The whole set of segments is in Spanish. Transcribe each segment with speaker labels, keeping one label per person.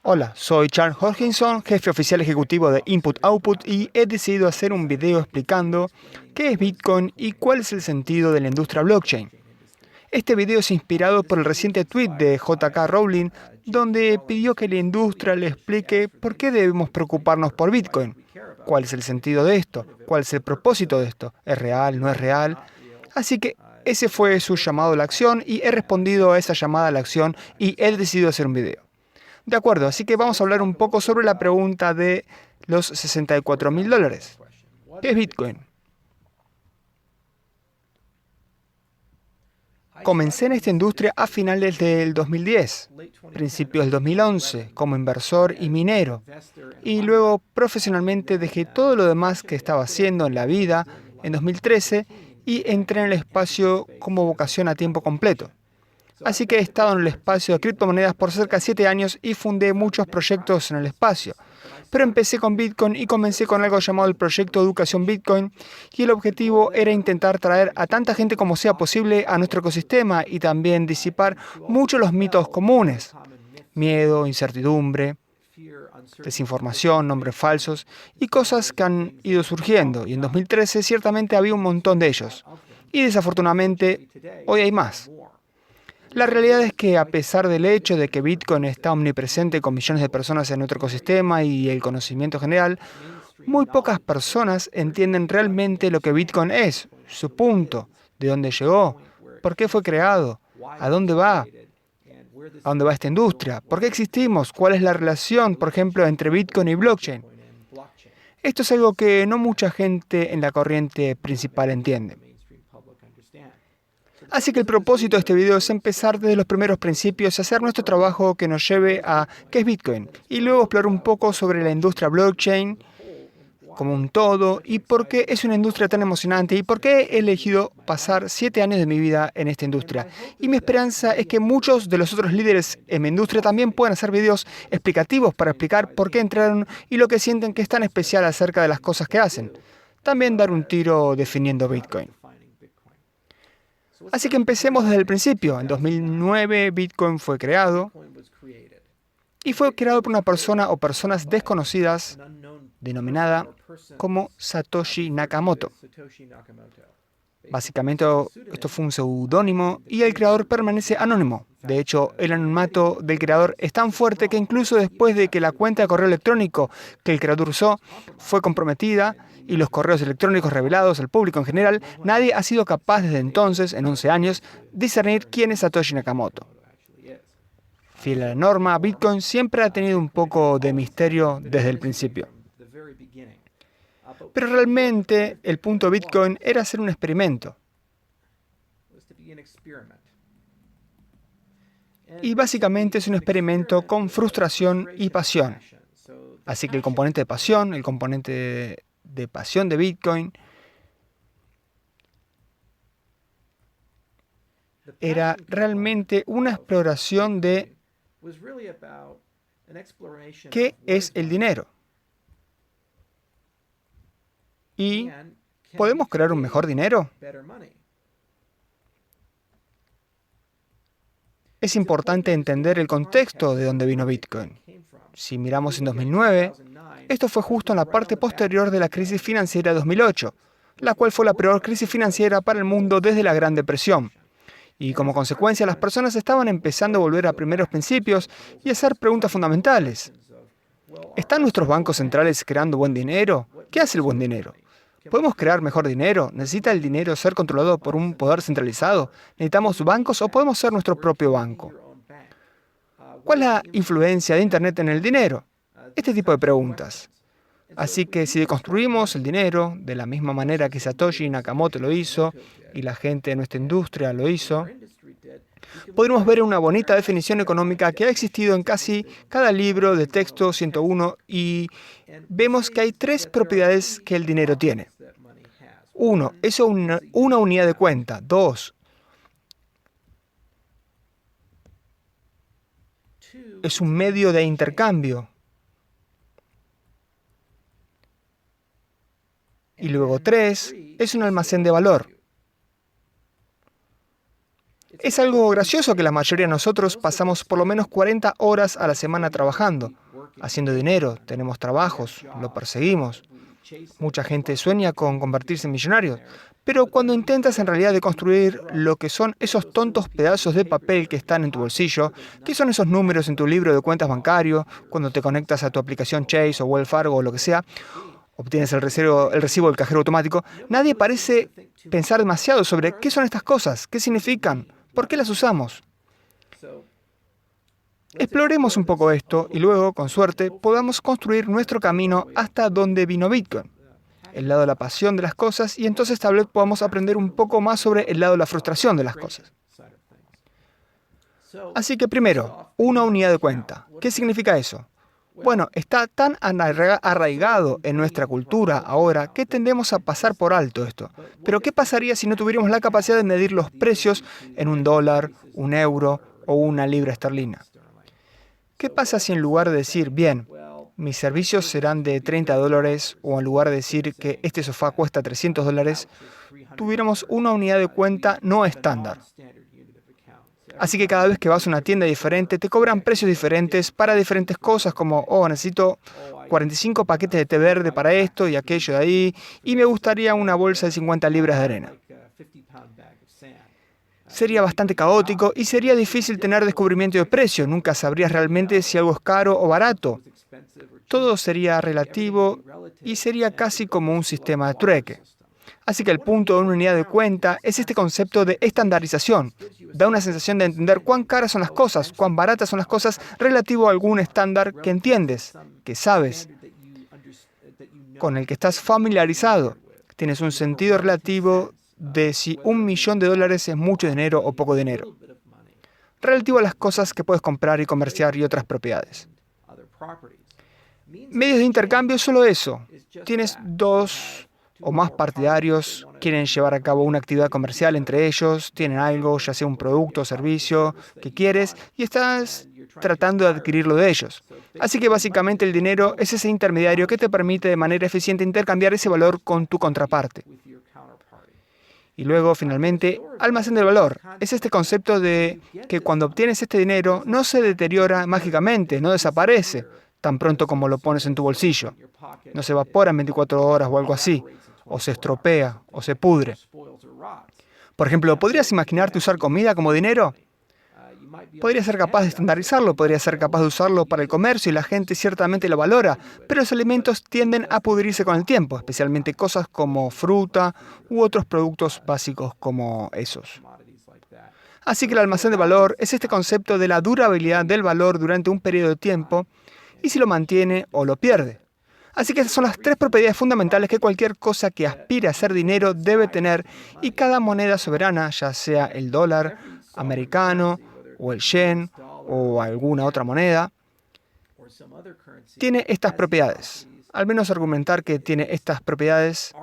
Speaker 1: Hola, soy Charles Hodgkinson, jefe oficial ejecutivo de Input Output y he decidido hacer un video explicando qué es Bitcoin y cuál es el sentido de la industria blockchain. Este video es inspirado por el reciente tweet de J.K. Rowling, donde pidió que la industria le explique por qué debemos preocuparnos por Bitcoin. ¿Cuál es el sentido de esto? ¿Cuál es el propósito de esto? ¿Es real? ¿No es real? Así que ese fue su llamado a la acción y he respondido a esa llamada a la acción y he decidido hacer un video. De acuerdo, así que vamos a hablar un poco sobre la pregunta de los $64.000. ¿Qué es Bitcoin? Comencé en esta industria a finales del 2010, principios del 2011, como inversor y minero, y luego profesionalmente dejé todo lo demás que estaba haciendo en la vida en 2013 y entré en el espacio como vocación a tiempo completo. Así que he estado en el espacio de criptomonedas por cerca de 7 años y fundé muchos proyectos en el espacio. Pero empecé con Bitcoin y comencé con algo llamado el Proyecto Educación Bitcoin, y el objetivo era intentar traer a tanta gente como sea posible a nuestro ecosistema y también disipar muchos los mitos comunes: miedo, incertidumbre, desinformación, nombres falsos y cosas que han ido surgiendo. Y en 2013 ciertamente había un montón de ellos. Y desafortunadamente hoy hay más. La realidad es que, a pesar del hecho de que Bitcoin está omnipresente con millones de personas en nuestro ecosistema y el conocimiento general, muy pocas personas entienden realmente lo que Bitcoin es, su punto, de dónde llegó, por qué fue creado, a dónde va esta industria, por qué existimos, cuál es la relación, por ejemplo, entre Bitcoin y blockchain. Esto es algo que no mucha gente en la corriente principal entiende. Así que el propósito de este video es empezar desde los primeros principios y hacer nuestro trabajo que nos lleve a qué es Bitcoin, y luego explorar un poco sobre la industria blockchain como un todo y por qué es una industria tan emocionante y por qué he elegido pasar 7 años de mi vida en esta industria. Y mi esperanza es que muchos de los otros líderes en mi industria también puedan hacer videos explicativos para explicar por qué entraron y lo que sienten que es tan especial acerca de las cosas que hacen. También dar un tiro definiendo Bitcoin. Así que empecemos desde el principio. En 2009 Bitcoin fue creado y fue creado por una persona o personas desconocidas denominada como Satoshi Nakamoto. Básicamente esto fue un seudónimo y el creador permanece anónimo. De hecho, el anonimato del creador es tan fuerte que incluso después de que la cuenta de correo electrónico que el creador usó fue comprometida y los correos electrónicos revelados al público en general, nadie ha sido capaz desde entonces, en 11 años, discernir quién es Satoshi Nakamoto. Fiel a la norma, Bitcoin siempre ha tenido un poco de misterio desde el principio. Pero realmente el punto de Bitcoin era hacer un experimento. Y básicamente es un experimento con frustración y pasión. Así que el componente de pasión de Bitcoin era realmente una exploración de qué es el dinero. ¿Y podemos crear un mejor dinero? Es importante entender el contexto de dónde vino Bitcoin. Si miramos en 2009, esto fue justo en la parte posterior de la crisis financiera de 2008, la cual fue la peor crisis financiera para el mundo desde la Gran Depresión. Y como consecuencia, las personas estaban empezando a volver a primeros principios y a hacer preguntas fundamentales. ¿Están nuestros bancos centrales creando buen dinero? ¿Qué hace el buen dinero? ¿Podemos crear mejor dinero? ¿Necesita el dinero ser controlado por un poder centralizado? ¿Necesitamos bancos o podemos ser nuestro propio banco? ¿Cuál es la influencia de Internet en el dinero? Este tipo de preguntas. Así que si deconstruimos el dinero de la misma manera que Satoshi Nakamoto lo hizo y la gente de nuestra industria lo hizo, podremos ver una bonita definición económica que ha existido en casi cada libro de texto 101 y vemos que hay 3 propiedades que el dinero tiene. 1. Es una unidad de cuenta. 2. Es un medio de intercambio. Y luego 3. Es un almacén de valor. Es algo gracioso que la mayoría de nosotros pasamos por lo menos 40 horas a la semana trabajando, haciendo dinero, tenemos trabajos, lo perseguimos. Mucha gente sueña con convertirse en millonarios, pero cuando intentas en realidad de construir lo que son esos tontos pedazos de papel que están en tu bolsillo, que son esos números en tu libro de cuentas bancario, cuando te conectas a tu aplicación Chase o Wells Fargo o lo que sea, obtienes el recibo del cajero automático, nadie parece pensar demasiado sobre qué son estas cosas, qué significan, por qué las usamos. Exploremos un poco esto y luego, con suerte, podamos construir nuestro camino hasta donde vino Bitcoin, el lado de la pasión de las cosas, y entonces tal vez podamos aprender un poco más sobre el lado de la frustración de las cosas. Así que primero, una unidad de cuenta. ¿Qué significa eso? Bueno, está tan arraigado en nuestra cultura ahora que tendemos a pasar por alto esto. Pero ¿qué pasaría si no tuviéramos la capacidad de medir los precios en un dólar, un euro o una libra esterlina? ¿Qué pasa si en lugar de decir, bien, mis servicios serán de $30, o en lugar de decir que este sofá cuesta $300, tuviéramos una unidad de cuenta no estándar? Así que cada vez que vas a una tienda diferente, te cobran precios diferentes para diferentes cosas, como, necesito 45 paquetes de té verde para esto y aquello de ahí, y me gustaría una bolsa de 50 libras de arena. Sería bastante caótico y sería difícil tener descubrimiento de precio. Nunca sabrías realmente si algo es caro o barato. Todo sería relativo y sería casi como un sistema de trueque. Así que el punto de una unidad de cuenta es este concepto de estandarización. Da una sensación de entender cuán caras son las cosas, cuán baratas son las cosas relativo a algún estándar que entiendes, que sabes, con el que estás familiarizado. Tienes un sentido relativo de si $1.000.000 es mucho dinero o poco dinero, relativo a las cosas que puedes comprar y comerciar y otras propiedades. Medios de intercambio es solo eso. Tienes dos o más partidarios, quieren llevar a cabo una actividad comercial entre ellos, tienen algo, ya sea un producto o servicio que quieres, y estás tratando de adquirirlo de ellos. Así que básicamente el dinero es ese intermediario que te permite de manera eficiente intercambiar ese valor con tu contraparte. Y luego, finalmente, almacén del valor. Es este concepto de que cuando obtienes este dinero no se deteriora mágicamente, no desaparece tan pronto como lo pones en tu bolsillo. No se evapora en 24 horas o algo así, o se estropea, o se pudre. Por ejemplo, ¿podrías imaginarte usar comida como dinero? Podrías ser capaz de estandarizarlo, podrías ser capaz de usarlo para el comercio y la gente ciertamente lo valora, pero los alimentos tienden a pudrirse con el tiempo, especialmente cosas como fruta u otros productos básicos como esos. Así que el almacén de valor es este concepto de la durabilidad del valor durante un periodo de tiempo y si lo mantiene o lo pierde. Así que esas son las tres propiedades fundamentales que cualquier cosa que aspire a ser dinero debe tener y cada moneda soberana, ya sea el dólar americano o el yen o alguna otra moneda, tiene estas propiedades. Al menos argumentar que tiene estas propiedades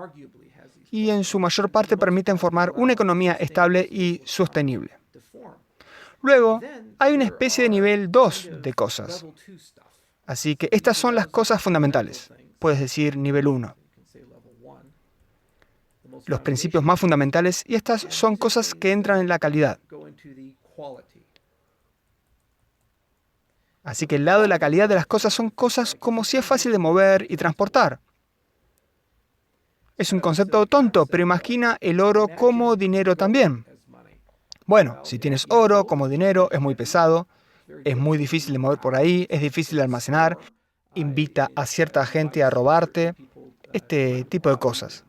Speaker 1: y en su mayor parte permiten formar una economía estable y sostenible. Luego, hay una especie de nivel 2 de cosas. Así que estas son las cosas fundamentales. Puedes decir nivel 1. Los principios más fundamentales, y estas son cosas que entran en la calidad. Así que el lado de la calidad de las cosas son cosas como si es fácil de mover y transportar. Es un concepto tonto, pero imagina el oro como dinero también. Bueno, si tienes oro como dinero, es muy pesado, es muy difícil de mover por ahí, es difícil de almacenar, invita a cierta gente a robarte, este tipo de cosas.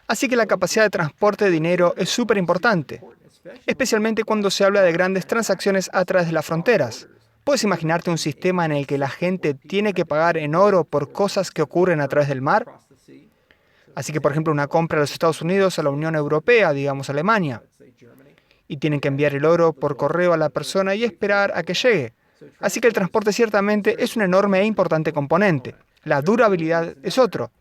Speaker 1: Así que la capacidad de transporte de dinero es súper importante, especialmente cuando se habla de grandes transacciones a través de las fronteras. ¿Puedes imaginarte un sistema en el que la gente tiene que pagar en oro por cosas que ocurren a través del mar? Así que, por ejemplo, una compra de los Estados Unidos a la Unión Europea, digamos Alemania, y tienen que enviar el oro por correo a la persona y esperar a que llegue. Así que el transporte ciertamente es un enorme e importante componente. La durabilidad es otro.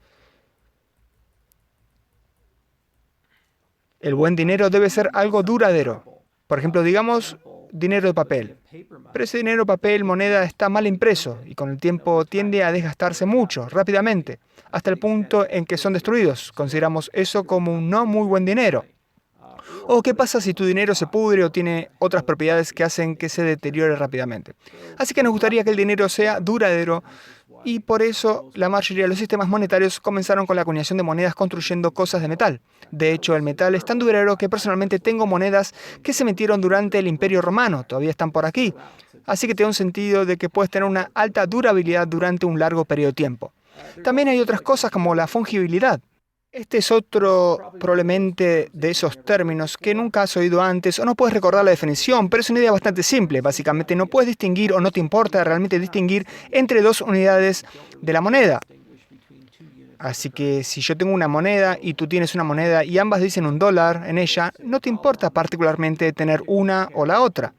Speaker 1: El buen dinero debe ser algo duradero. Por ejemplo, digamos dinero de papel. Pero ese dinero de papel, moneda, está mal impreso y con el tiempo tiende a desgastarse mucho, rápidamente, hasta el punto en que son destruidos. Consideramos eso como un no muy buen dinero. ¿O qué pasa si tu dinero se pudre o tiene otras propiedades que hacen que se deteriore rápidamente? Así que nos gustaría que el dinero sea duradero y por eso la mayoría de los sistemas monetarios comenzaron con la acuñación de monedas construyendo cosas de metal. De hecho, el metal es tan duradero que personalmente tengo monedas que se metieron durante el Imperio Romano, todavía están por aquí. Así que tiene un sentido de que puedes tener una alta durabilidad durante un largo periodo de tiempo. También hay otras cosas como la fungibilidad. Este es otro probablemente de esos términos que nunca has oído antes o no puedes recordar la definición, pero es una idea bastante simple. Básicamente no puedes distinguir o no te importa realmente distinguir entre dos unidades de la moneda. Así que si yo tengo una moneda y tú tienes una moneda y ambas dicen $1 en ella, no te importa particularmente tener una o la otra.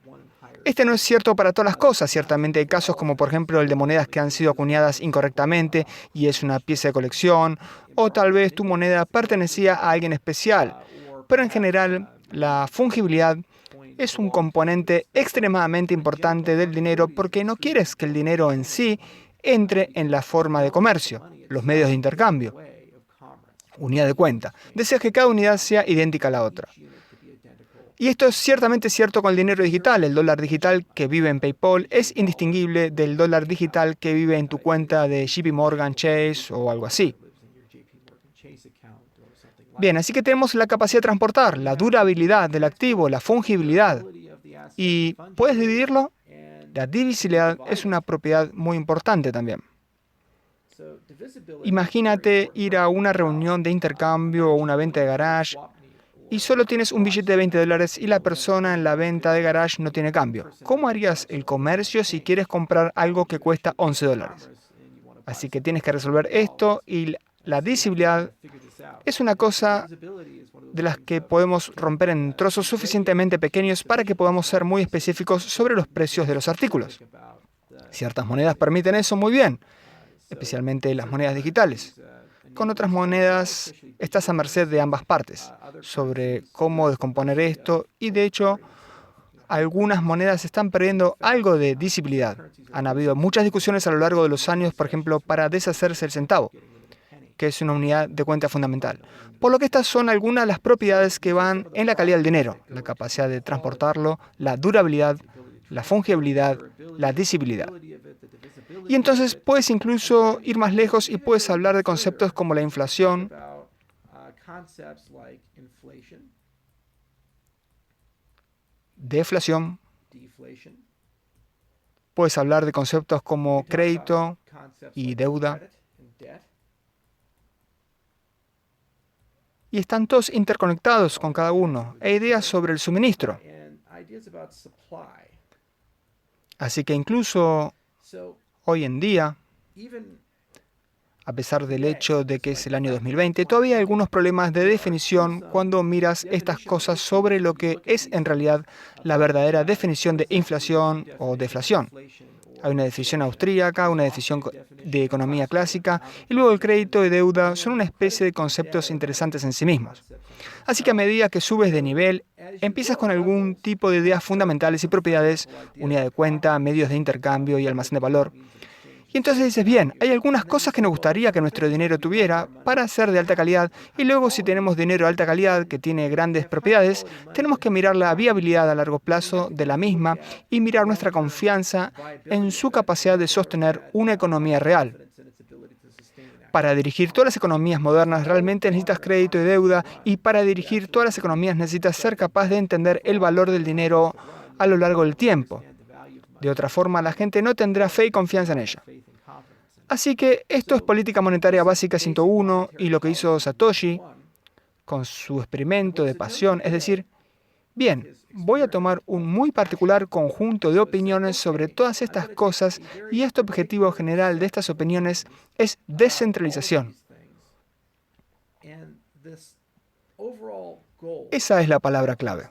Speaker 1: Este no es cierto para todas las cosas. Ciertamente hay casos como por ejemplo el de monedas que han sido acuñadas incorrectamente y es una pieza de colección, o tal vez tu moneda pertenecía a alguien especial. Pero en general, la fungibilidad es un componente extremadamente importante del dinero porque no quieres que el dinero en sí entre en la forma de comercio, los medios de intercambio, unidad de cuenta. Deseas que cada unidad sea idéntica a la otra. Y esto es ciertamente cierto con el dinero digital. El dólar digital que vive en PayPal es indistinguible del dólar digital que vive en tu cuenta de JP Morgan Chase o algo así. Bien, así que tenemos la capacidad de transportar, la durabilidad del activo, la fungibilidad. ¿Y puedes dividirlo? La divisibilidad es una propiedad muy importante también. Imagínate ir a una reunión de intercambio o una venta de garage y solo tienes un billete de $20 y la persona en la venta de garage no tiene cambio. ¿Cómo harías el comercio si quieres comprar algo que cuesta $11? Así que tienes que resolver esto y la divisibilidad es una cosa de las que podemos romper en trozos suficientemente pequeños para que podamos ser muy específicos sobre los precios de los artículos. Ciertas monedas permiten eso muy bien, especialmente las monedas digitales. Con otras monedas estás a merced de ambas partes sobre cómo descomponer esto y de hecho algunas monedas están perdiendo algo de visibilidad. Han habido muchas discusiones a lo largo de los años, por ejemplo, para deshacerse del centavo, que es una unidad de cuenta fundamental. Por lo que estas son algunas de las propiedades que van en la calidad del dinero, la capacidad de transportarlo, la durabilidad, la fungibilidad, la divisibilidad. Y entonces puedes incluso ir más lejos y puedes hablar de conceptos como la inflación, deflación, puedes hablar de conceptos como crédito y deuda. Y están todos interconectados con cada uno, e ideas sobre el suministro. Así que incluso hoy en día, a pesar del hecho de que es el año 2020, todavía hay algunos problemas de definición cuando miras estas cosas sobre lo que es en realidad la verdadera definición de inflación o deflación. Hay una definición austríaca, una definición de economía clásica, y luego el crédito y deuda son una especie de conceptos interesantes en sí mismos. Así que a medida que subes de nivel, empiezas con algún tipo de ideas fundamentales y propiedades, unidad de cuenta, medios de intercambio y almacén de valor. Y entonces dices, bien, hay algunas cosas que nos gustaría que nuestro dinero tuviera para ser de alta calidad, y luego si tenemos dinero de alta calidad que tiene grandes propiedades, tenemos que mirar la viabilidad a largo plazo de la misma y mirar nuestra confianza en su capacidad de sostener una economía real. Para dirigir todas las economías modernas realmente necesitas crédito y deuda, y para dirigir todas las economías necesitas ser capaz de entender el valor del dinero a lo largo del tiempo. De otra forma, la gente no tendrá fe y confianza en ella. Así que esto es política monetaria básica 101 y lo que hizo Satoshi con su experimento de pasión, es decir, bien, voy a tomar un muy particular conjunto de opiniones sobre todas estas cosas y este objetivo general de estas opiniones es descentralización. Esa es la palabra clave.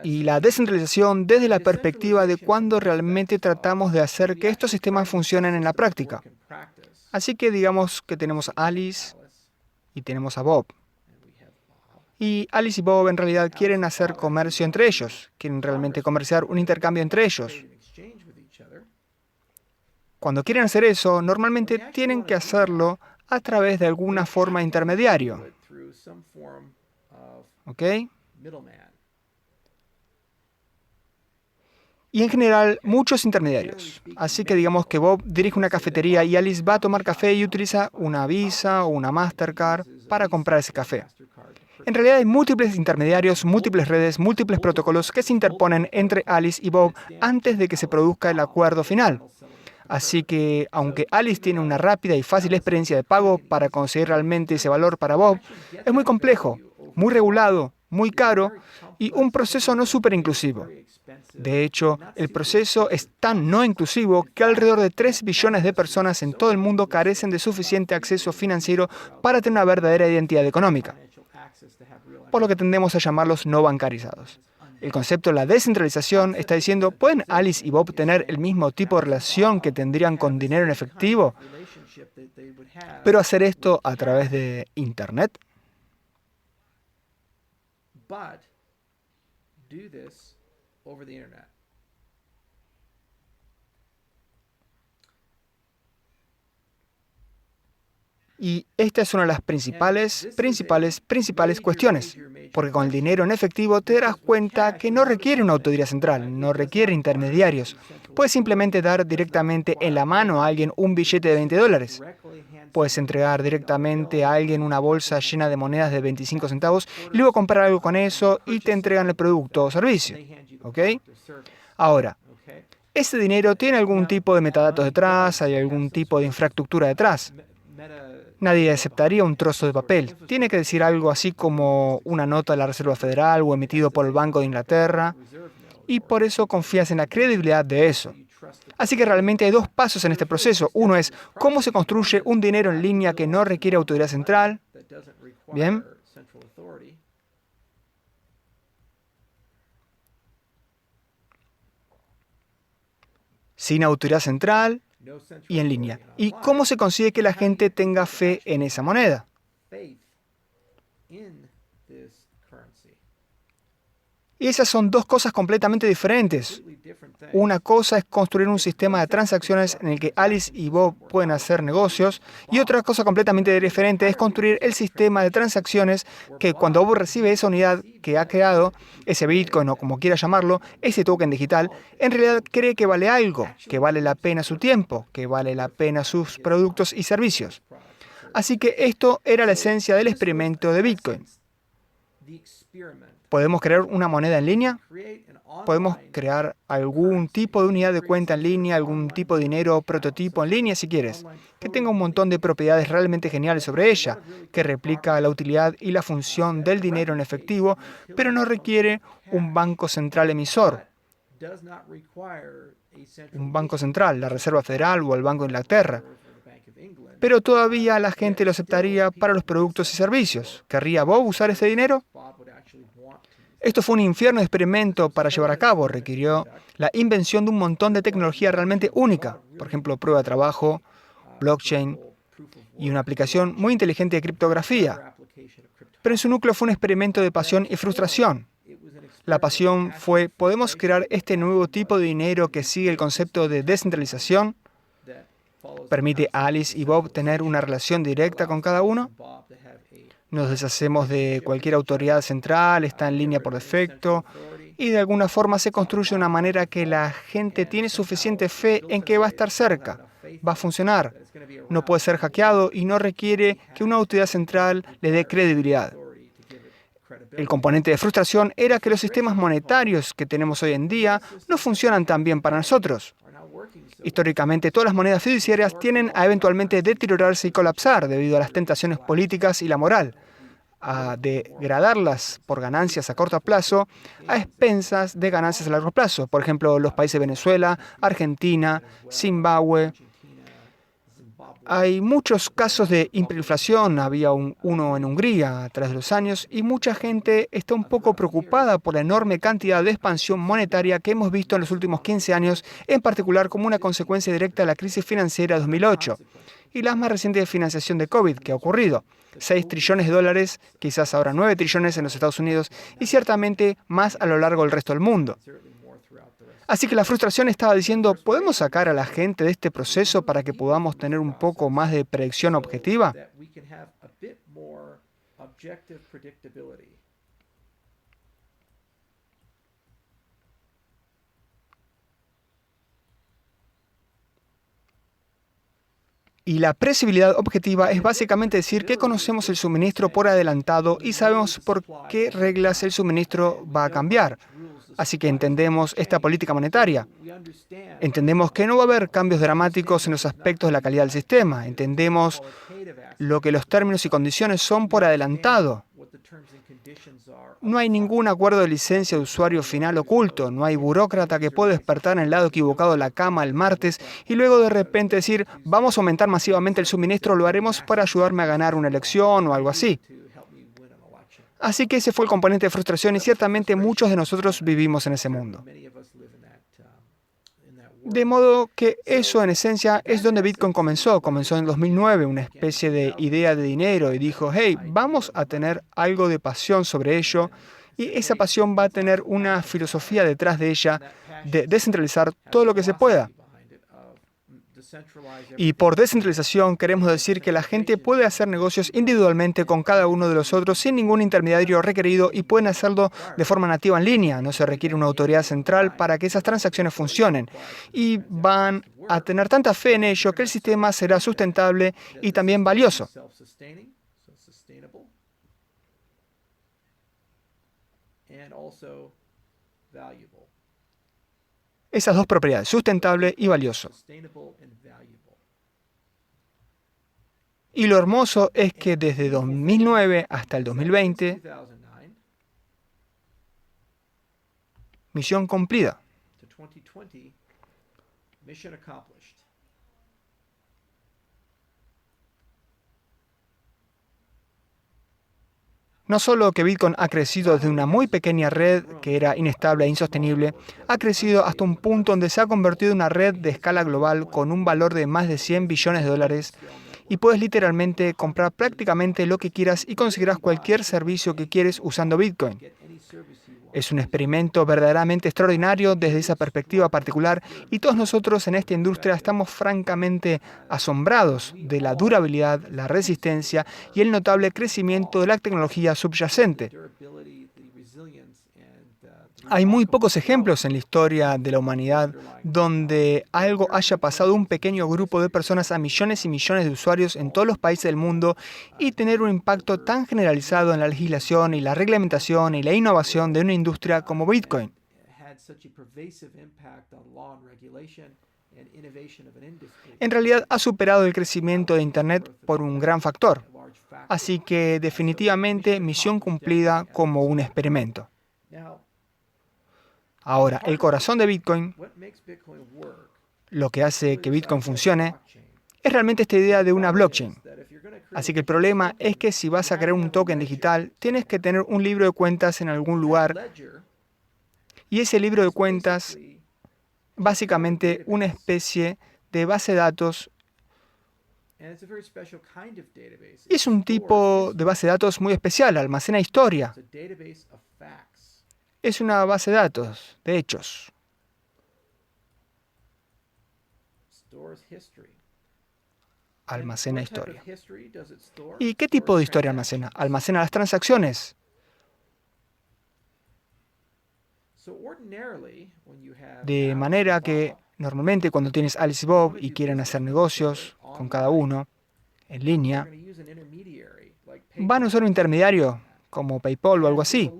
Speaker 1: Y la descentralización desde la perspectiva de cuando realmente tratamos de hacer que estos sistemas funcionen en la práctica. Así que digamos que tenemos a Alice y tenemos a Bob. Y Alice y Bob en realidad quieren hacer comercio entre ellos, quieren realmente comerciar un intercambio entre ellos. Cuando quieren hacer eso, normalmente tienen que hacerlo a través de alguna forma de intermediario. ¿Ok? Y en general, muchos intermediarios. Así que digamos que Bob dirige una cafetería y Alice va a tomar café y utiliza una Visa o una Mastercard para comprar ese café. En realidad hay múltiples intermediarios, múltiples redes, múltiples protocolos que se interponen entre Alice y Bob antes de que se produzca el acuerdo final. Así que, aunque Alice tiene una rápida y fácil experiencia de pago para conseguir realmente ese valor para Bob, es muy complejo, muy regulado, muy caro y un proceso no súper inclusivo. De hecho, el proceso es tan no inclusivo que alrededor de 3 billones de personas en todo el mundo carecen de suficiente acceso financiero para tener una verdadera identidad económica, por lo que tendemos a llamarlos no bancarizados. El concepto de la descentralización está diciendo, ¿pueden Alice y Bob tener el mismo tipo de relación que tendrían con dinero en efectivo, pero hacer esto a través de Internet? Y esta es una de las principales cuestiones, porque con el dinero en efectivo te darás cuenta que no requiere una autoridad central, no requiere intermediarios. Puedes simplemente dar directamente en la mano a alguien un billete de $20. Puedes entregar directamente a alguien una bolsa llena de monedas de 25 centavos y luego comprar algo con eso y te entregan el producto o servicio. ¿Ok? Ahora, ese dinero tiene algún tipo de metadatos detrás, hay algún tipo de infraestructura detrás. Nadie aceptaría un trozo de papel. Tiene que decir algo así como una nota de la Reserva Federal o emitido por el Banco de Inglaterra, y por eso confías en la credibilidad de eso. Así que realmente hay 2 pasos en este proceso. Uno es cómo se construye un dinero en línea que no requiere autoridad central. Bien. Sin autoridad central y en línea. ¿Y cómo se consigue que la gente tenga fe en esa moneda? Y esas son 2 cosas completamente diferentes. Una cosa es construir un sistema de transacciones en el que Alice y Bob pueden hacer negocios, y otra cosa completamente diferente es construir el sistema de transacciones que cuando Bob recibe esa unidad que ha creado, ese Bitcoin o como quiera llamarlo, ese token digital, en realidad cree que vale algo, que vale la pena su tiempo, que vale la pena sus productos y servicios. Así que esto era la esencia del experimento de Bitcoin. ¿Podemos crear una moneda en línea? Podemos crear algún tipo de unidad de cuenta en línea, algún tipo de dinero prototipo en línea si quieres, que tenga un montón de propiedades realmente geniales sobre ella, que replica la utilidad y la función del dinero en efectivo, pero no requiere un banco central emisor. Un banco central, la Reserva Federal o el Banco de Inglaterra. Pero todavía la gente lo aceptaría para los productos y servicios. ¿Querría Bob usar ese dinero? Esto fue un infierno de experimento para llevar a cabo. Requirió la invención de un montón de tecnología realmente única. Por ejemplo, prueba de trabajo, blockchain y una aplicación muy inteligente de criptografía. Pero en su núcleo fue un experimento de pasión y frustración. La pasión fue, ¿podemos crear este nuevo tipo de dinero que sigue el concepto de descentralización? ¿Permite a Alice y Bob tener una relación directa con cada uno? Nos deshacemos de cualquier autoridad central, está en línea por defecto, y de alguna forma se construye de una manera que la gente tiene suficiente fe en que va a estar cerca, va a funcionar, no puede ser hackeado y no requiere que una autoridad central le dé credibilidad. El componente de frustración era que los sistemas monetarios que tenemos hoy en día no funcionan tan bien para nosotros. Históricamente, todas las monedas fiduciarias tienden a eventualmente deteriorarse y colapsar debido a las tentaciones políticas y la moral, a degradarlas por ganancias a corto plazo a expensas de ganancias a largo plazo. Por ejemplo, los países de Venezuela, Argentina, Zimbabue. Hay muchos casos de hiperinflación, había uno en Hungría a través de los años, y mucha gente está un poco preocupada por la enorme cantidad de expansión monetaria que hemos visto en los últimos 15 años, en particular como una consecuencia directa de la crisis financiera de 2008 y la más reciente financiación de COVID que ha ocurrido. 6 trillones de dólares, quizás ahora 9 trillones en los Estados Unidos y ciertamente más a lo largo del resto del mundo. Así que la frustración estaba diciendo, ¿podemos sacar a la gente de este proceso para que podamos tener un poco más de predicción objetiva? Y la predecibilidad objetiva es básicamente decir que conocemos el suministro por adelantado y sabemos por qué reglas el suministro va a cambiar. Así que entendemos esta política monetaria. Entendemos que no va a haber cambios dramáticos en los aspectos de la calidad del sistema. Entendemos lo que los términos y condiciones son por adelantado. No hay ningún acuerdo de licencia de usuario final oculto. No hay burócrata que pueda despertar en el lado equivocado de la cama el martes y luego de repente decir, vamos a aumentar masivamente el suministro, lo haremos para ayudarme a ganar una elección o algo así. Así que ese fue el componente de frustración y ciertamente muchos de nosotros vivimos en ese mundo. De modo que eso en esencia es donde Bitcoin comenzó. Comenzó en 2009, una especie de idea de dinero y dijo, hey, vamos a tener algo de pasión sobre ello y esa pasión va a tener una filosofía detrás de ella de descentralizar todo lo que se pueda. Y por descentralización queremos decir que la gente puede hacer negocios individualmente con cada uno de los otros sin ningún intermediario requerido y pueden hacerlo de forma nativa en línea. No se requiere una autoridad central para que esas transacciones funcionen. Y van a tener tanta fe en ello que el sistema será sustentable y también valioso. Esas dos propiedades, sustentable y valioso. Y lo hermoso es que desde 2009 hasta el 2020, misión cumplida. No solo que Bitcoin ha crecido desde una muy pequeña red que era inestable e insostenible, ha crecido hasta un punto donde se ha convertido en una red de escala global con un valor de más de 100 billones de dólares y puedes literalmente comprar prácticamente lo que quieras y conseguirás cualquier servicio que quieres usando Bitcoin. Es un experimento verdaderamente extraordinario desde esa perspectiva particular y todos nosotros en esta industria estamos francamente asombrados de la durabilidad, la resistencia y el notable crecimiento de la tecnología subyacente. Hay muy pocos ejemplos en la historia de la humanidad donde algo haya pasado de un pequeño grupo de personas a millones y millones de usuarios en todos los países del mundo y tener un impacto tan generalizado en la legislación y la reglamentación y la innovación de una industria como Bitcoin. En realidad ha superado el crecimiento de Internet por un gran factor. Así que definitivamente misión cumplida como un experimento. Ahora, el corazón de Bitcoin, lo que hace que Bitcoin funcione, es realmente esta idea de una blockchain. Así que el problema es que si vas a crear un token digital, tienes que tener un libro de cuentas en algún lugar. Y ese libro de cuentas, básicamente una especie de base de datos. Es un tipo de base de datos muy especial, almacena historia. Es una base de datos, de hechos. Almacena historia. ¿Y qué tipo de historia almacena? Almacena las transacciones. De manera que normalmente cuando tienes Alice y Bob y quieren hacer negocios con cada uno en línea, van a usar un intermediario como PayPal o algo así.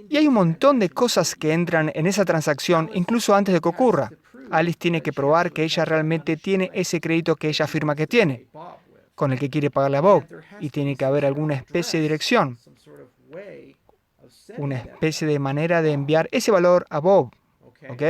Speaker 1: Y hay un montón de cosas que entran en esa transacción incluso antes de que ocurra. Alice tiene que probar que ella realmente tiene ese crédito que ella afirma que tiene, con el que quiere pagarle a Bob. Y tiene que haber alguna especie de dirección, una especie de manera de enviar ese valor a Bob. ¿Ok?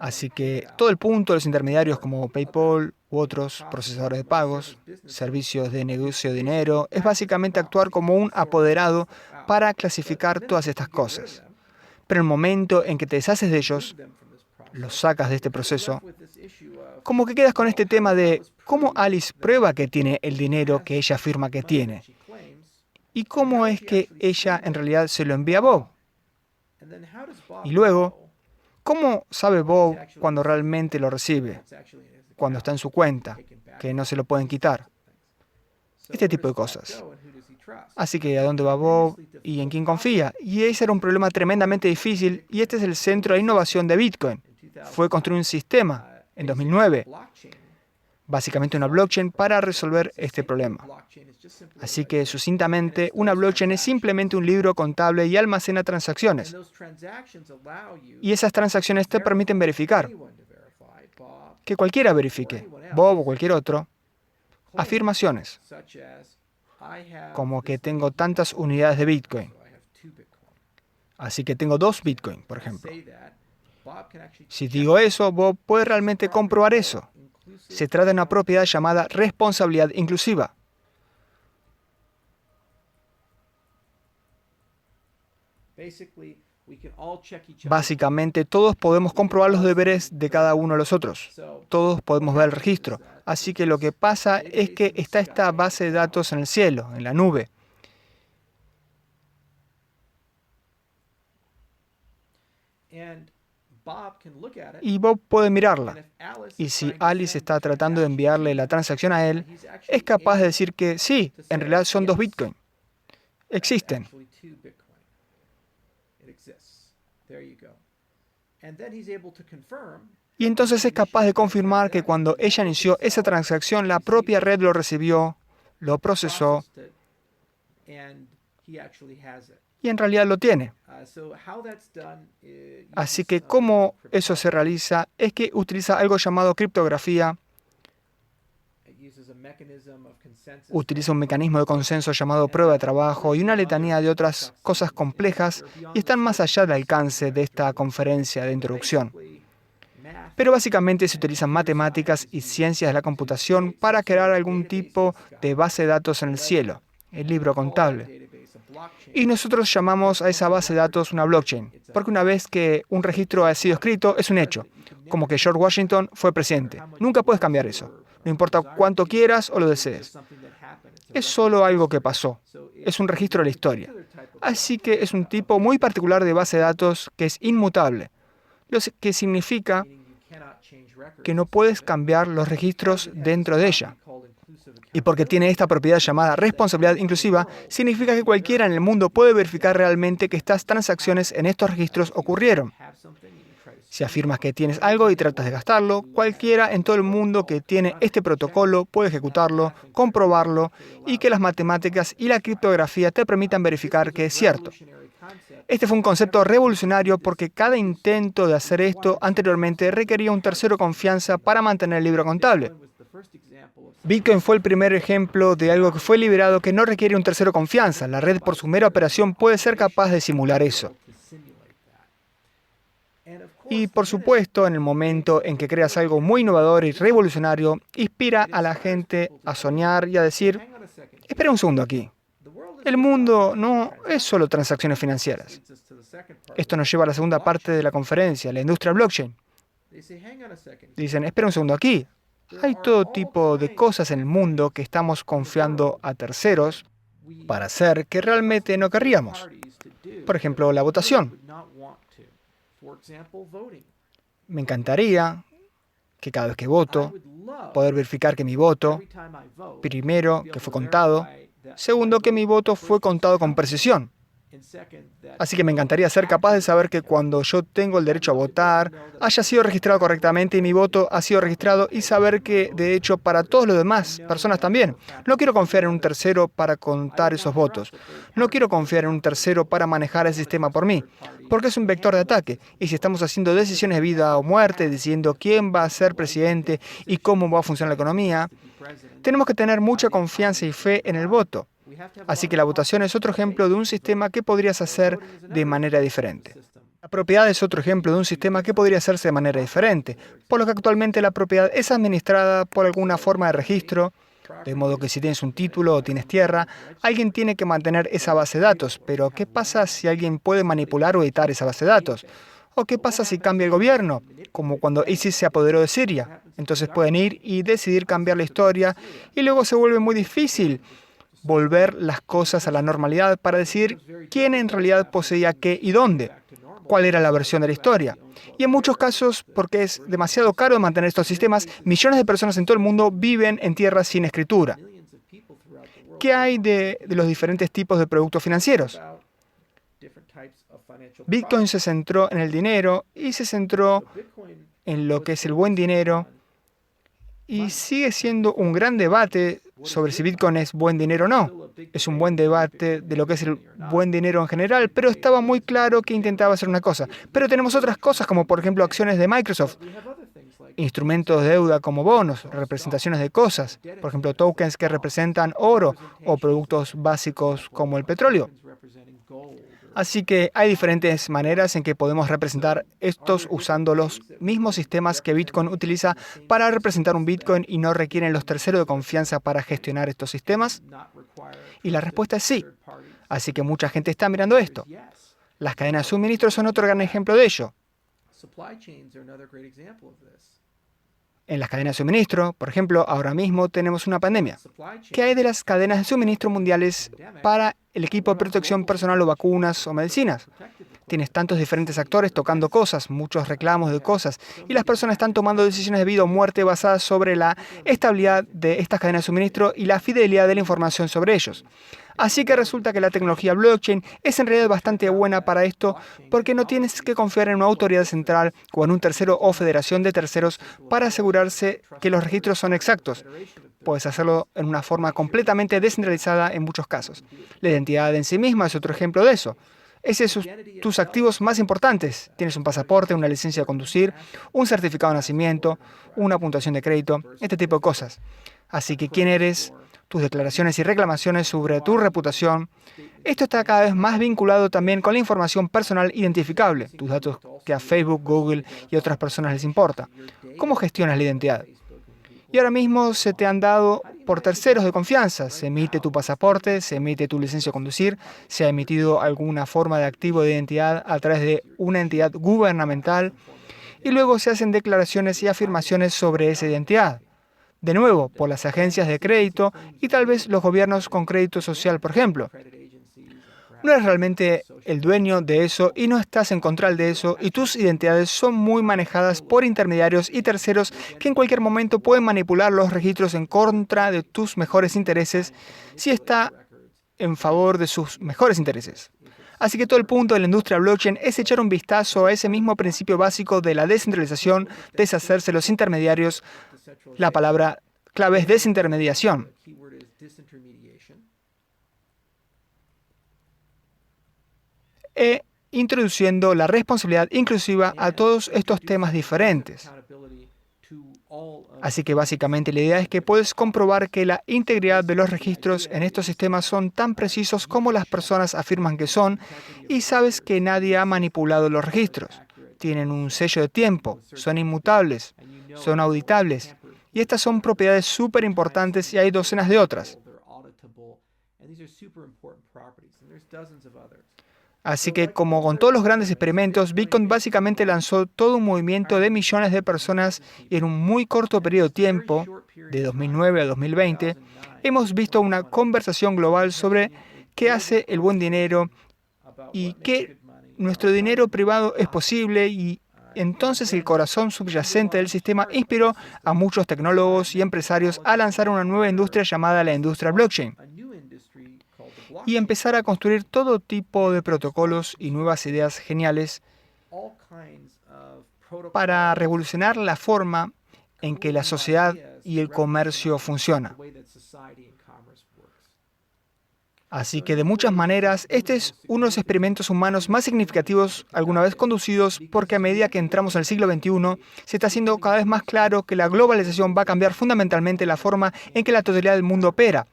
Speaker 1: Así que todo el punto de los intermediarios como PayPal u otros procesadores de pagos, servicios de negocio de dinero, es básicamente actuar como un apoderado para clasificar todas estas cosas. Pero en el momento en que te deshaces de ellos, los sacas de este proceso, como que quedas con este tema de cómo Alice prueba que tiene el dinero que ella afirma que tiene. ¿Y cómo es que ella en realidad se lo envía a Bob? Y luego, ¿cómo sabe Bob cuando realmente lo recibe? Cuando está en su cuenta, que no se lo pueden quitar. Este tipo de cosas. Así que, ¿a dónde va Bob y en quién confía? Y ese era un problema tremendamente difícil, y este es el centro de innovación de Bitcoin. Fue construir un sistema en 2009, básicamente una blockchain para resolver este problema. Así que, sucintamente, una blockchain es simplemente un libro contable y almacena transacciones. Y esas transacciones te permiten verificar, que cualquiera verifique, Bob o cualquier otro, afirmaciones, como que tengo tantas unidades de Bitcoin. Así que tengo 2 Bitcoin, por ejemplo. Si digo eso, Bob puede realmente comprobar eso. Se trata de una propiedad llamada responsabilidad inclusiva. Básicamente, todos podemos comprobar los deberes de cada uno de los otros. Todos podemos ver el registro. Así que lo que pasa es que está esta base de datos en el cielo, en la nube. Y Bob puede mirarla. Y si Alice está tratando de enviarle la transacción a él, es capaz de decir que sí, en realidad son 2 Bitcoin. Existen. Y entonces es capaz de confirmar que cuando ella inició esa transacción, la propia red lo recibió, lo procesó, y en realidad lo tiene. Así que cómo eso se realiza es que utiliza algo llamado criptografía, utiliza un mecanismo de consenso llamado prueba de trabajo y una letanía de otras cosas complejas y están más allá del alcance de esta conferencia de introducción. Pero básicamente se utilizan matemáticas y ciencias de la computación para crear algún tipo de base de datos en el cielo, el libro contable. Y nosotros llamamos a esa base de datos una blockchain, porque una vez que un registro ha sido escrito, es un hecho, como que George Washington fue presidente. Nunca puedes cambiar eso, no importa cuánto quieras o lo desees. Es solo algo que pasó, es un registro de la historia. Así que es un tipo muy particular de base de datos que es inmutable, lo que significa que no puedes cambiar los registros dentro de ella. Y porque tiene esta propiedad llamada responsabilidad inclusiva, significa que cualquiera en el mundo puede verificar realmente que estas transacciones en estos registros ocurrieron. Si afirmas que tienes algo y tratas de gastarlo, cualquiera en todo el mundo que tiene este protocolo puede ejecutarlo, comprobarlo y que las matemáticas y la criptografía te permitan verificar que es cierto. Este fue un concepto revolucionario porque cada intento de hacer esto anteriormente requería un tercero de confianza para mantener el libro contable. Bitcoin fue el primer ejemplo de algo que fue liberado que no requiere un tercero de confianza. La red por su mera operación puede ser capaz de simular eso. Y por supuesto, en el momento en que creas algo muy innovador y revolucionario, inspira a la gente a soñar y a decir, espera un segundo aquí. El mundo no es solo transacciones financieras. Esto nos lleva a la segunda parte de la conferencia, la industria blockchain. Dicen, espera un segundo aquí. Hay todo tipo de cosas en el mundo que estamos confiando a terceros para hacer que realmente no querríamos. Por ejemplo, la votación. Me encantaría que cada vez que voto, poder verificar que mi voto, primero, que fue contado, segundo, que mi voto fue contado con precisión. Así que me encantaría ser capaz de saber que cuando yo tengo el derecho a votar, haya sido registrado correctamente y mi voto ha sido registrado y saber que, de hecho, para todos los demás personas también. No quiero confiar en un tercero para contar esos votos. No quiero confiar en un tercero para manejar el sistema por mí, porque es un vector de ataque. Y si estamos haciendo decisiones de vida o muerte, diciendo quién va a ser presidente y cómo va a funcionar la economía, tenemos que tener mucha confianza y fe en el voto. Así que la votación es otro ejemplo de un sistema que podrías hacer de manera diferente. La propiedad es otro ejemplo de un sistema que podría hacerse de manera diferente, por lo que actualmente la propiedad es administrada por alguna forma de registro, de modo que si tienes un título o tienes tierra, alguien tiene que mantener esa base de datos. Pero ¿qué pasa si alguien puede manipular o editar esa base de datos? ¿O qué pasa si cambia el gobierno? Como cuando ISIS se apoderó de Siria. Entonces pueden ir y decidir cambiar la historia y luego se vuelve muy difícil volver las cosas a la normalidad para decidir quién en realidad poseía qué y dónde. cuál era la versión de la historia. Y en muchos casos, porque es demasiado caro mantener estos sistemas, millones de personas en todo el mundo viven en tierras sin escritura. ¿Qué hay de los diferentes tipos de productos financieros? Bitcoin se centró en el dinero y se centró en lo que es el buen dinero. Y sigue siendo un gran debate sobre si Bitcoin es buen dinero o no. Es un buen debate de lo que es el buen dinero en general, pero estaba muy claro que intentaba hacer una cosa. Pero tenemos otras cosas, como por ejemplo acciones de Microsoft, instrumentos de deuda como bonos, representaciones de cosas, por ejemplo tokens que representan oro o productos básicos como el petróleo. Así que hay diferentes maneras en que podemos representar estos usando los mismos sistemas que Bitcoin utiliza para representar un Bitcoin y no requieren los terceros de confianza para gestionar estos sistemas. Y la respuesta es sí. Así que mucha gente está mirando esto. Las cadenas de suministro son otro gran ejemplo de ello. En las cadenas de suministro, por ejemplo, ahora mismo tenemos una pandemia. ¿Qué hay de las cadenas de suministro mundiales para el equipo de protección personal o vacunas o medicinas? Tienes tantos diferentes actores tocando cosas, muchos reclamos de cosas, y las personas están tomando decisiones de vida o muerte basadas sobre la estabilidad de estas cadenas de suministro y la fidelidad de la información sobre ellos. Así que resulta que la tecnología blockchain es en realidad bastante buena para esto porque no tienes que confiar en una autoridad central o en un tercero o federación de terceros para asegurarse que los registros son exactos. Puedes hacerlo en una forma completamente descentralizada en muchos casos. La identidad en sí misma es otro ejemplo de eso. Ese son tus activos más importantes. Tienes un pasaporte, una licencia de conducir, un certificado de nacimiento, una puntuación de crédito, este tipo de cosas. Así que, ¿quién eres? Tus declaraciones y reclamaciones sobre tu reputación. Esto está cada vez más vinculado también con la información personal identificable, tus datos que a Facebook, Google y otras personas les importa. ¿Cómo gestionas la identidad? Y ahora mismo se te han dado por terceros de confianza. Se emite tu pasaporte, se emite tu licencia de conducir, se ha emitido alguna forma de activo de identidad a través de una entidad gubernamental y luego se hacen declaraciones y afirmaciones sobre esa identidad. De nuevo, por las agencias de crédito y tal vez los gobiernos con crédito social, por ejemplo. No eres realmente el dueño de eso y no estás en control de eso y tus identidades son muy manejadas por intermediarios y terceros que en cualquier momento pueden manipular los registros en contra de tus mejores intereses si está en favor de sus mejores intereses. Así que todo el punto de la industria blockchain es echar un vistazo a ese mismo principio básico de la descentralización, deshacerse de los intermediarios. La palabra clave es desintermediación. Introduciendo la responsabilidad inclusiva a todos estos temas diferentes. Así que básicamente la idea es que puedes comprobar que la integridad de los registros en estos sistemas son tan precisos como las personas afirman que son y sabes que nadie ha manipulado los registros. Tienen un sello de tiempo, son inmutables, son auditables y estas son propiedades súper importantes y hay docenas de otras. Así que, como con todos los grandes experimentos, Bitcoin básicamente lanzó todo un movimiento de millones de personas y en un muy corto periodo de tiempo, de 2009 a 2020, hemos visto una conversación global sobre qué hace el buen dinero y que nuestro dinero privado es posible y entonces el corazón subyacente del sistema inspiró a muchos tecnólogos y empresarios a lanzar una nueva industria llamada la industria blockchain y empezar a construir todo tipo de protocolos y nuevas ideas geniales para revolucionar la forma en que la sociedad y el comercio funcionan. Así que de muchas maneras, este es uno de los experimentos humanos más significativos alguna vez conducidos porque a medida que entramos al siglo XXI, se está haciendo cada vez más claro que la globalización va a cambiar fundamentalmente la forma en que la totalidad del mundo opera.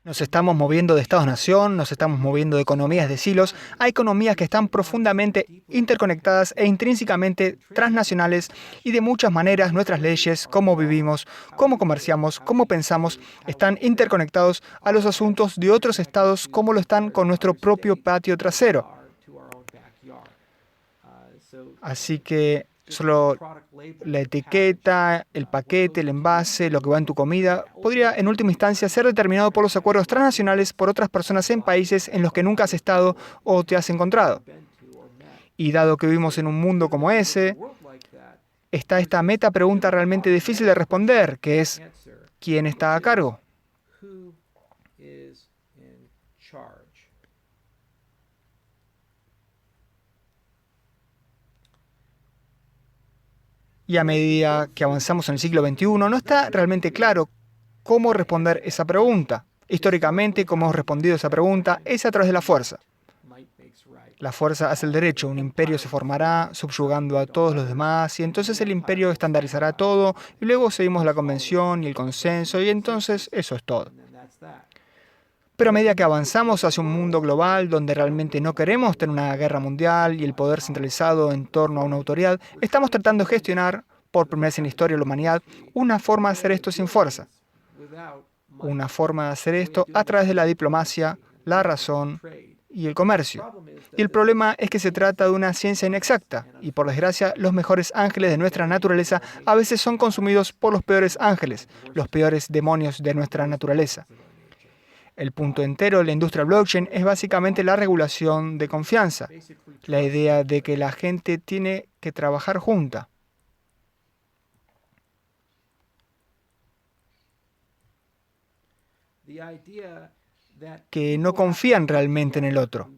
Speaker 1: Nos estamos moviendo de estados-nación, nos estamos moviendo de economías de silos a economías que están profundamente interconectadas e intrínsecamente transnacionales y de muchas maneras nuestras leyes, cómo vivimos, cómo comerciamos, cómo pensamos, están interconectados a los asuntos de otros estados como lo están con nuestro propio patio trasero. Así que solo la etiqueta, el paquete, el envase, lo que va en tu comida, podría en última instancia ser determinado por los acuerdos transnacionales por otras personas en países en los que nunca has estado o te has encontrado. Y dado que vivimos en un mundo como ese, está esta meta pregunta realmente difícil de responder, que es ¿quién está a cargo? Y a medida que avanzamos en el siglo XXI, no está realmente claro cómo responder esa pregunta. Históricamente, cómo hemos respondido esa pregunta es a través de la fuerza. La fuerza hace el derecho. Un imperio se formará subyugando a todos los demás y entonces el imperio estandarizará todo y luego seguimos la convención y el consenso y entonces eso es todo. Pero a medida que avanzamos hacia un mundo global donde realmente no queremos tener una guerra mundial y el poder centralizado en torno a una autoridad, estamos tratando de gestionar, por primera vez en la historia de la humanidad, una forma de hacer esto sin fuerza. Una forma de hacer esto a través de la diplomacia, la razón y el comercio. Y el problema es que se trata de una ciencia inexacta, y por desgracia, los mejores ángeles de nuestra naturaleza a veces son consumidos por los peores ángeles, los peores demonios de nuestra naturaleza. El punto entero de la industria blockchain es básicamente la regulación de confianza, la idea de que la gente tiene que trabajar junta. Que no confían realmente en el otro,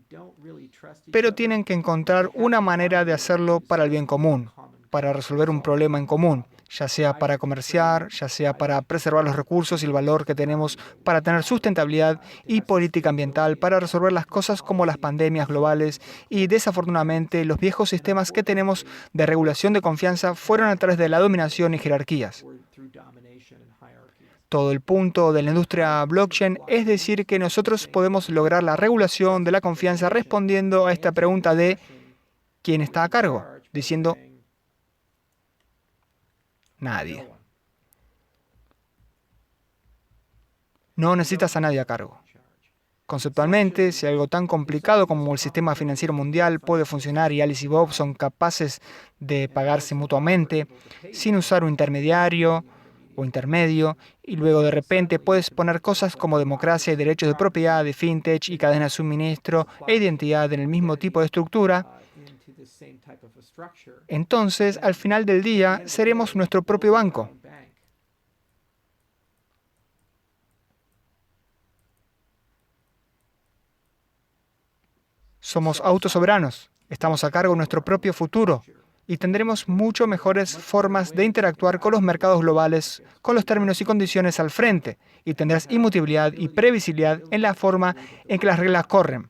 Speaker 1: pero tienen que encontrar una manera de hacerlo para el bien común, para resolver un problema en común, ya sea para comerciar, ya sea para preservar los recursos y el valor que tenemos para tener sustentabilidad y política ambiental, para resolver las cosas como las pandemias globales y, desafortunadamente, los viejos sistemas que tenemos de regulación de confianza fueron a través de la dominación y jerarquías. Todo el punto de la industria blockchain es decir que nosotros podemos lograr la regulación de la confianza respondiendo a esta pregunta de ¿quién está a cargo? Diciendo nadie. No necesitas a nadie a cargo. Conceptualmente, si algo tan complicado como el sistema financiero mundial puede funcionar y Alice y Bob son capaces de pagarse mutuamente sin usar un intermediario o intermedio, y luego de repente puedes poner cosas como democracia y derechos de propiedad, de fintech y cadena de suministro e identidad en el mismo tipo de estructura, entonces, al final del día, seremos nuestro propio banco. Somos autosoberanos, estamos a cargo de nuestro propio futuro y tendremos mucho mejores formas de interactuar con los mercados globales, con los términos y condiciones al frente, y tendrás inmutabilidad y previsibilidad en la forma en que las reglas corren.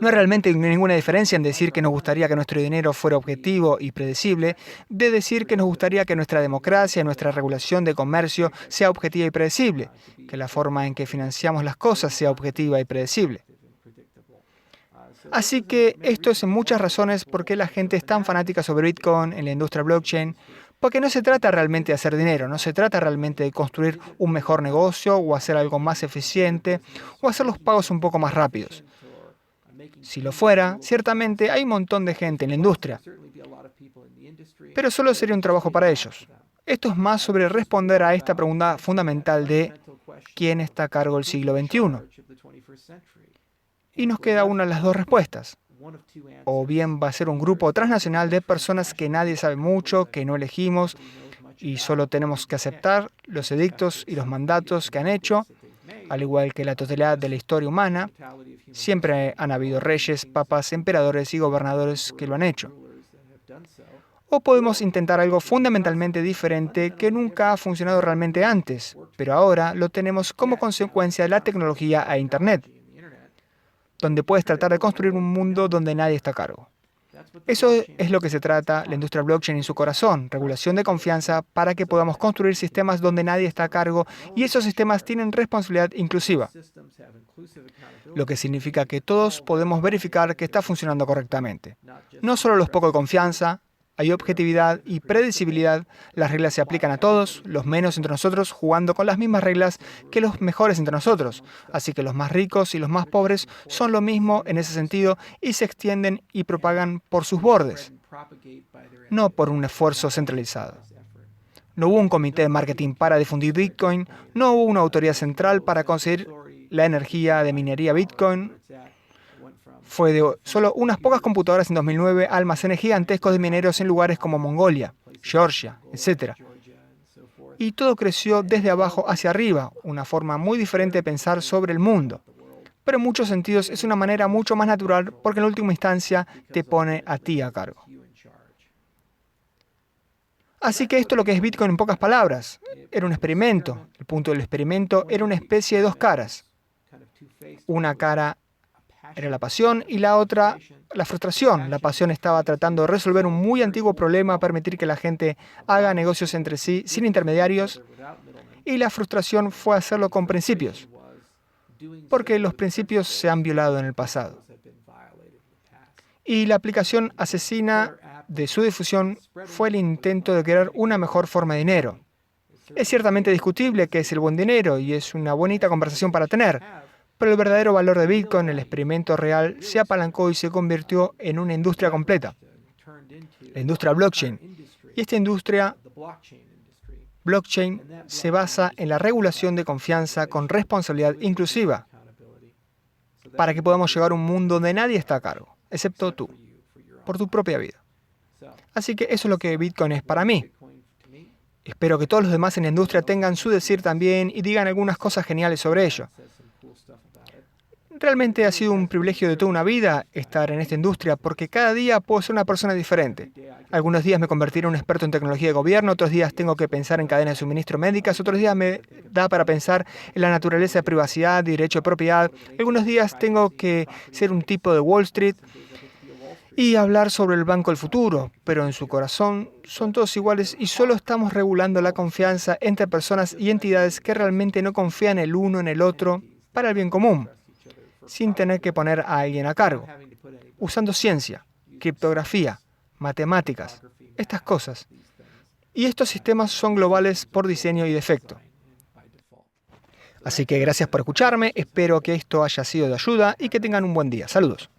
Speaker 1: No hay realmente ninguna diferencia en decir que nos gustaría que nuestro dinero fuera objetivo y predecible, de decir que nos gustaría que nuestra democracia, nuestra regulación de comercio sea objetiva y predecible, que la forma en que financiamos las cosas sea objetiva y predecible. Así que esto es en muchas razones por qué la gente es tan fanática sobre Bitcoin en la industria blockchain, porque no se trata realmente de hacer dinero, no se trata realmente de construir un mejor negocio o hacer algo más eficiente o hacer los pagos un poco más rápidos. Si lo fuera, ciertamente hay un montón de gente en la industria, pero solo sería un trabajo para ellos. Esto es más sobre responder a esta pregunta fundamental de ¿quién está a cargo del siglo XXI? Y nos queda una de las dos respuestas. O bien va a ser un grupo transnacional de personas que nadie sabe mucho, que no elegimos y solo tenemos que aceptar los edictos y los mandatos que han hecho, al igual que la totalidad de la historia humana. Siempre han habido reyes, papas, emperadores y gobernadores que lo han hecho. O podemos intentar algo fundamentalmente diferente que nunca ha funcionado realmente antes, pero ahora lo tenemos como consecuencia de la tecnología e Internet, donde puedes tratar de construir un mundo donde nadie está a cargo. Eso es lo que se trata la industria blockchain en su corazón, regulación de confianza para que podamos construir sistemas donde nadie está a cargo y esos sistemas tienen responsabilidad inclusiva, lo que significa que todos podemos verificar que está funcionando correctamente. No solo los pocos de confianza, hay objetividad y predecibilidad, las reglas se aplican a todos, los menos entre nosotros jugando con las mismas reglas que los mejores entre nosotros, así que los más ricos y los más pobres son lo mismo en ese sentido y se extienden y propagan por sus bordes, no por un esfuerzo centralizado. No hubo un comité de marketing para difundir Bitcoin, no hubo una autoridad central para conseguir la energía de minería Bitcoin. fue de solo unas pocas computadoras en 2009 a almacenes gigantescos de mineros en lugares como Mongolia, Georgia, etc. Y todo creció desde abajo hacia arriba, una forma muy diferente de pensar sobre el mundo. Pero en muchos sentidos es una manera mucho más natural porque en última instancia te pone a ti a cargo. Así que esto es lo que es Bitcoin en pocas palabras. Era un experimento. El punto del experimento era una especie de dos caras. Una cara era la pasión y la otra la frustración. La pasión estaba tratando de resolver un muy antiguo problema, permitir que la gente haga negocios entre sí sin intermediarios. Y la frustración fue hacerlo con principios, porque los principios se han violado en el pasado. Y la aplicación asesina de su difusión fue el intento de crear una mejor forma de dinero. Es ciertamente discutible qué es el buen dinero y es una bonita conversación para tener, pero el verdadero valor de Bitcoin, el experimento real, se apalancó y se convirtió en una industria completa, la industria blockchain. Y esta industria blockchain se basa en la regulación de confianza con responsabilidad inclusiva, para que podamos llegar a un mundo donde nadie está a cargo, excepto tú, por tu propia vida. Así que eso es lo que Bitcoin es para mí. Espero que todos los demás en la industria tengan su decir también y digan algunas cosas geniales sobre ello. Realmente ha sido un privilegio de toda una vida estar en esta industria porque cada día puedo ser una persona diferente. Algunos días me convertiré en un experto en tecnología de gobierno, otros días tengo que pensar en cadenas de suministro médicas, otros días me da para pensar en la naturaleza de privacidad y derecho de propiedad. Algunos días tengo que ser un tipo de Wall Street y hablar sobre el banco del futuro, pero en su corazón son todos iguales y solo estamos regulando la confianza entre personas y entidades que realmente no confían el uno en el otro para el bien común, sin tener que poner a alguien a cargo, usando ciencia, criptografía, matemáticas, estas cosas. Y estos sistemas son globales por diseño y defecto. Así que gracias por escucharme, espero que esto haya sido de ayuda y que tengan un buen día. Saludos.